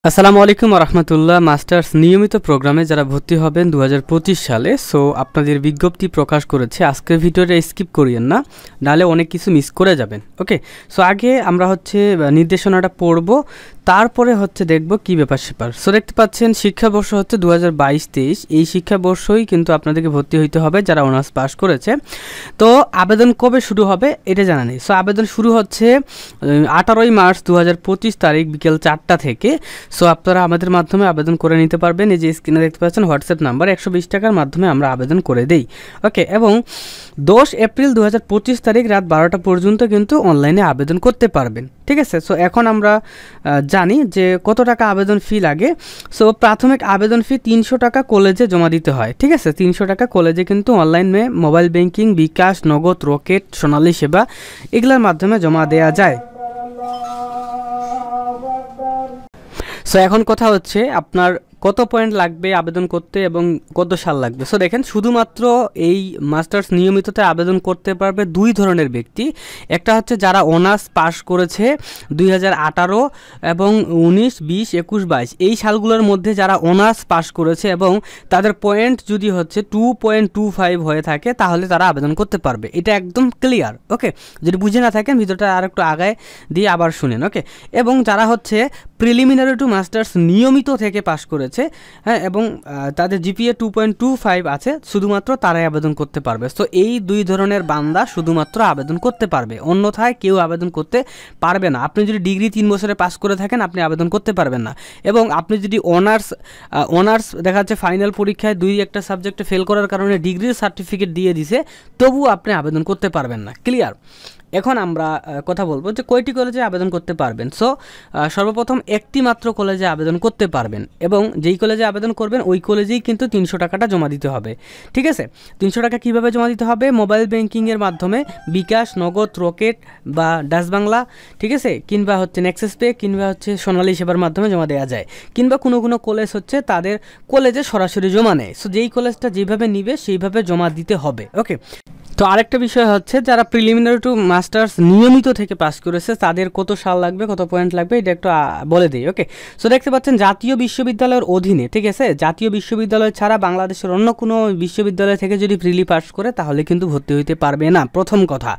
আসসালামু আলাইকুম রহমতুল্লাহ। মাস্টার্স নিয়মিত প্রোগ্রামে যারা ভর্তি হবেন 2025 সালে, সো আপনাদের বিজ্ঞপ্তি প্রকাশ করেছে। আজকের ভিডিওটা স্কিপ করিয়েন না, নাহলে অনেক কিছু মিস করে যাবেন। ওকে, সো আগে আমরা নির্দেশনাটা পড়ব, তারপরে দেখব কি ব্যাপার স্যাপার। সো দেখতে পাচ্ছেন শিক্ষাবর্ষ 2022-23, এই শিক্ষাবর্ষই কিন্তু আপনাদেরকে ভর্তি হইতে হবে যারা অনার্স পাস করেছে। তো আবেদন কবে শুরু হবে এটা জানা নেই। সো আবেদন শুরু হচ্ছে 18 মার্চ 2025 তারিখ বিকেল 4টা থেকে। সো আপনারা আমাদের মাধ্যমে আবেদন করে নিতে পারবেন। এই যে স্ক্রিনে দেখতে পাচ্ছেন হোয়াটসঅ্যাপ নাম্বার, 120 টাকার মাধ্যমে আমরা আবেদন করে দেই। ওকে, এবং 10 এপ্রিল 2025 তারিখ রাত 12টা পর্যন্ত কিন্তু অনলাইনে আবেদন করতে পারবেন। ঠিক আছে, সো এখন আমরা জানি যে কত টাকা আবেদন ফি লাগে। সো প্রাথমিক আবেদন ফি 300 টাকা কলেজে জমা দিতে হয়। ঠিক আছে, 300 টাকা কলেজে কিন্তু অনলাইনে মোবাইল ব্যাংকিং, বিকাশ, নগদ, রকেট, সোনালী সেবা এগুলোর মাধ্যমে জমা দেওয়া যায়। সো এখন কথা হচ্ছে আপনার কত পয়েন্ট লাগবে আবেদন করতে এবং কত সাল লাগবে। সো দেখেন, শুধুমাত্র এই মাস্টার্স নিয়মিততে আবেদন করতে পারবে দুই ধরনের ব্যক্তি। একটা হচ্ছে যারা অনার্স পাস করেছে 2018 এবং 19, 20, 21, 22 এই সালগুলোর মধ্যে যারা অনার্স পাস করেছে এবং তাদের পয়েন্ট যদি 2.25 হয়ে থাকে তাহলে তারা আবেদন করতে পারবে। এটা একদম ক্লিয়ার। ওকে, যদি বুঝে না থাকেন ভিডিওটা আর একটু আগায় দিয়ে আবার শুনেন। ওকে, এবং যারা প্রিলিমিনারি টু মাস্টার্স নিয়মিত থেকে পাস করেছে, হ্যাঁ, এবং তাদের জিপিএ 2.25 আছে, শুধুমাত্র তারাই আবেদন করতে পারবে। সো এই দুই ধরনের বান্দা শুধুমাত্র আবেদন করতে পারবে, অন্যথায় কেউ আবেদন করতে পারবে না। আপনি যদি ডিগ্রি 3 বছরে পাস করে থাকেন আপনি আবেদন করতে পারবেন না, এবং আপনি যদি অনার্স দেখা যাচ্ছে ফাইনাল পরীক্ষায় 2-1টা সাবজেক্টে ফেল করার কারণে ডিগ্রির সার্টিফিকেট দিয়ে দিছে, তবুও আপনি আবেদন করতে পারবেন না। ক্লিয়ার? এখন আমরা কথা বলবো যে কয়টি কলেজে আবেদন করতে পারবেন। সো সর্বপ্রথম একটি মাত্র কলেজে আবেদন করতে পারবেন, এবং যেই কলেজে আবেদন করবেন ওই কলেজেই কিন্তু 300 টাকাটা জমা দিতে হবে। ঠিক আছে, 300 টাকা কীভাবে জমা দিতে হবে? মোবাইল ব্যাংকিংয়ের মাধ্যমে, বিকাশ, নগদ, রকেট বা ডাচ বাংলা, ঠিক আছে, কিংবা নেক্সাস পে, কিংবা সোনালী সেবার মাধ্যমে জমা দেওয়া যায়। কিংবা কোনো কলেজ তাদের কলেজে সরাসরি জমা নেয়। সো যেই কলেজটা যেভাবে নিবে সেইভাবে জমা দিতে হবে। ওকে, তো আরেকটা বিষয় যারা প্রিলিমিনারি টু মাস্টার্স নিয়মিত থেকে পাস করেছে তাদের কত সাল লাগবে, কত পয়েন্ট লাগবে এটা একটু বলে দিই। ওকে, সো দেখতে পাচ্ছেন জাতীয় বিশ্ববিদ্যালয়ের অধীনে, ঠিক আছে, জাতীয় বিশ্ববিদ্যালয় ছাড়া বাংলাদেশের অন্য কোনো বিশ্ববিদ্যালয় থেকে যদি প্রিলি পাস করে তাহলে কিন্তু ভর্তি হইতে পারবে না, প্রথম কথা।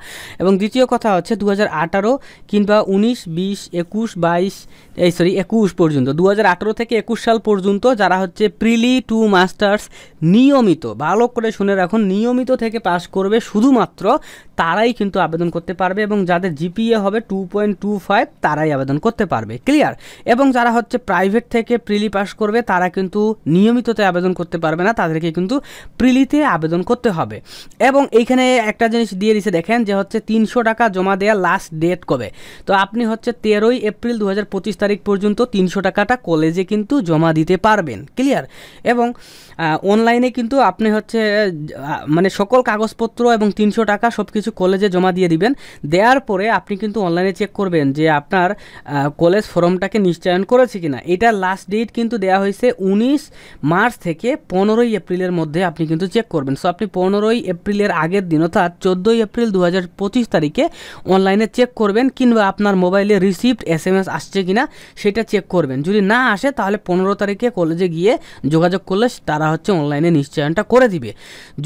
এবং দ্বিতীয় কথা 2018 কিংবা 19, 20, 21, 22 21 পর্যন্ত, 2018 থেকে 21 সাল পর্যন্ত যারা প্রিলি টু মাস্টার্স নিয়মিত, ভালো করে শুনে রাখুন, নিয়মিত থেকে পাস করবে শুধুমাত্র তারাই কিন্তু আবেদন করতে পারবে, এবং যাদের জিপিএ হবে 2.25 তারাই আবেদন করতে পারবে। ক্লিয়ার? এবং যারা প্রাইভেট থেকে প্রিলি পাস করবে তারা কিন্তু নিয়মিততে আবেদন করতে পারবে না, তাদেরকে কিন্তু প্রিলিতে আবেদন করতে হবে। এবং এইখানে একটা জিনিস দিয়ে দিছে, দেখেন যে 300 টাকা জমা দেওয়ার লাস্ট ডেট কবে। তো আপনি 13 এপ্রিল 2025 তারিখ পর্যন্ত 300 টাকাটা কলেজে কিন্তু জমা দিতে পারবেন। ক্লিয়ার? এবং অনলাইনে কিন্তু আপনি সকল কাগজপত্র এবং 300 টাকা সব কিছু কলেজে জমা দিয়ে দিবেন। দেওয়ার পরে আপনি কিন্তু অনলাইনে চেক করবেন যে আপনার কলেজ ফর্মটাকে নিশ্চয়ন করেছে কিনা। এটার লাস্ট ডেট কিন্তু দেওয়া হয়েছে 19 মার্চ থেকে 15 এপ্রিলের মধ্যে আপনি কিন্তু চেক করবেন। সো আপনি 15 এপ্রিলের আগের দিন অর্থাৎ 14 এপ্রিল 2025 তারিখে অনলাইনে চেক করবেন, কিংবা আপনার মোবাইলে রিসিপ্ট SMS আসছে কিনা সেটা চেক করবেন। যদি না আসে তাহলে 15 তারিখে কলেজে গিয়ে যোগাযোগ করলে তারা অনলাইনে নিশ্চয়নটা করে দিবে।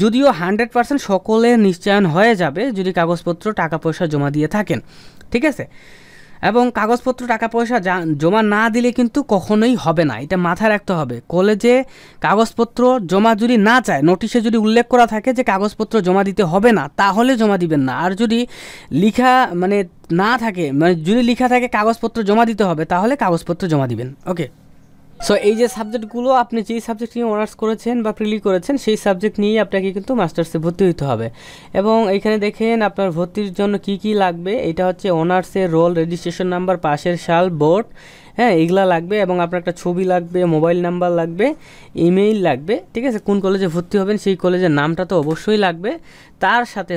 যদিও 100% সকলের নিশ্চয়ন হয়ে যাবে যদি কাগজপত্র টাকা পয়সা জমা দিয়ে থাকেন। ঠিক আছে, এবং কাগজপত্র টাকা পয়সা জমা না দিলে কিন্তু কখনোই হবে না, এটা মাথায় রাখতে হবে। কলেজে কাগজপত্র জমা যদি না চায়, নোটিশে যদি উল্লেখ করা থাকে যে কাগজপত্র জমা দিতে হবে না, তাহলে জমা দিবেন না। আর যদি লিখা না থাকে, যদি লিখা থাকে কাগজপত্র জমা দিতে হবে, তাহলে কাগজপত্র জমা দিবেন। ওকে, সো এই যে সাবজেক্টগুলো, আপনি যেই সাবজেক্ট নিয়ে অনার্স করেছেন বা প্রিলি করেছেন সেই সাবজেক্ট নিয়েই আপনাকে কিন্তু মাস্টার্সে ভর্তি হতে হবে। এবং এইখানে দেখেন আপনার ভর্তির জন্য কি কি লাগবে। এটা অনার্সের রোল, রেজিস্ট্রেশন নাম্বার, পাশের সাল, বোর্ড, হ্যাঁ, এগুলা লাগবে। এবং আপনার একটা ছবি লাগবে, মোবাইল নাম্বার লাগবে, ইমেইল লাগবে। ঠিক আছে, কোন কলেজে ভর্তি হবেন সেই কলেজের নামটা তো অবশ্যই লাগবে। তার সাথে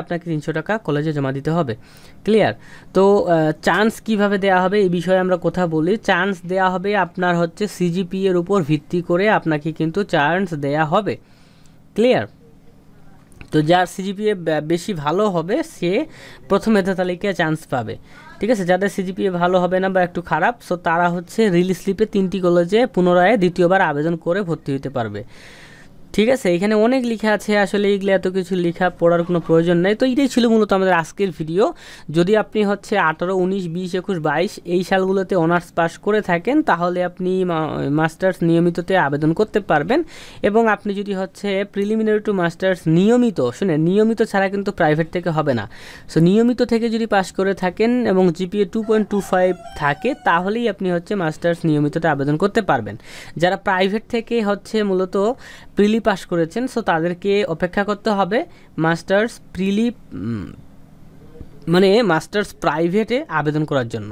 আপনাকে 300 টাকা কলেজে জমা দিতে হবে। ক্লিয়ার? তো চান্স কিভাবে দেয়া হবে এই বিষয়ে আমরা কথা বলি। চান্স দেয়া হবে আপনার সিজিপি এর উপর ভিত্তি করে আপনাকে কিন্তু চান্স দেয়া হবে। ক্লিয়ার? তো যার সিজিপিএ বেশি ভালো হবে সে প্রথম মেধা তালিকায় চান্স পাবে। ঠিক আছে, যাদের সিজিপিএ ভালো হবে না বা একটু খারাপ, সো তারা হচ্ছে রিলিজ স্লিপে 3টি কলেজে পুনরায় দ্বিতীয়বার আবেদন করে ভর্তি হতে পারবে। ঠিক আছে, এখানে অনেক লেখা আছে, আসলে এইগুলো এত কিছু লেখা পড়ার কোনো প্রয়োজন নেই। তো এটাই ছিল মূলত আমাদের আজকের ভিডিও। যদি আপনি হচ্ছে 18, 19, 20, 21, 22 এই সালগুলোতে অনার্স পাস করে থাকেন, তাহলে আপনি মাস্টার্স নিয়মিততে আবেদন করতে পারবেন। এবং আপনি যদি হচ্ছে প্রিলিমিনারি টু মাস্টার্স নিয়মিত, শুনে নিয়মিত ছাড়া কিন্তু প্রাইভেট থেকে হবে না। সো নিয়মিত থেকে যদি পাস করে থাকেন এবং জিপিএ 2.25 থাকে, তাহলেই আপনি হচ্ছে মাস্টার্স নিয়মিততে আবেদন করতে পারবেন। যারা প্রাইভেট থেকে হচ্ছে মূলত প্রিলি পাস করেছেন, সো তাদেরকে অপেক্ষা করতে হবে মাস্টার্স প্রিলি মানে মাস্টার্স প্রাইভেটে আবেদন করার জন্য।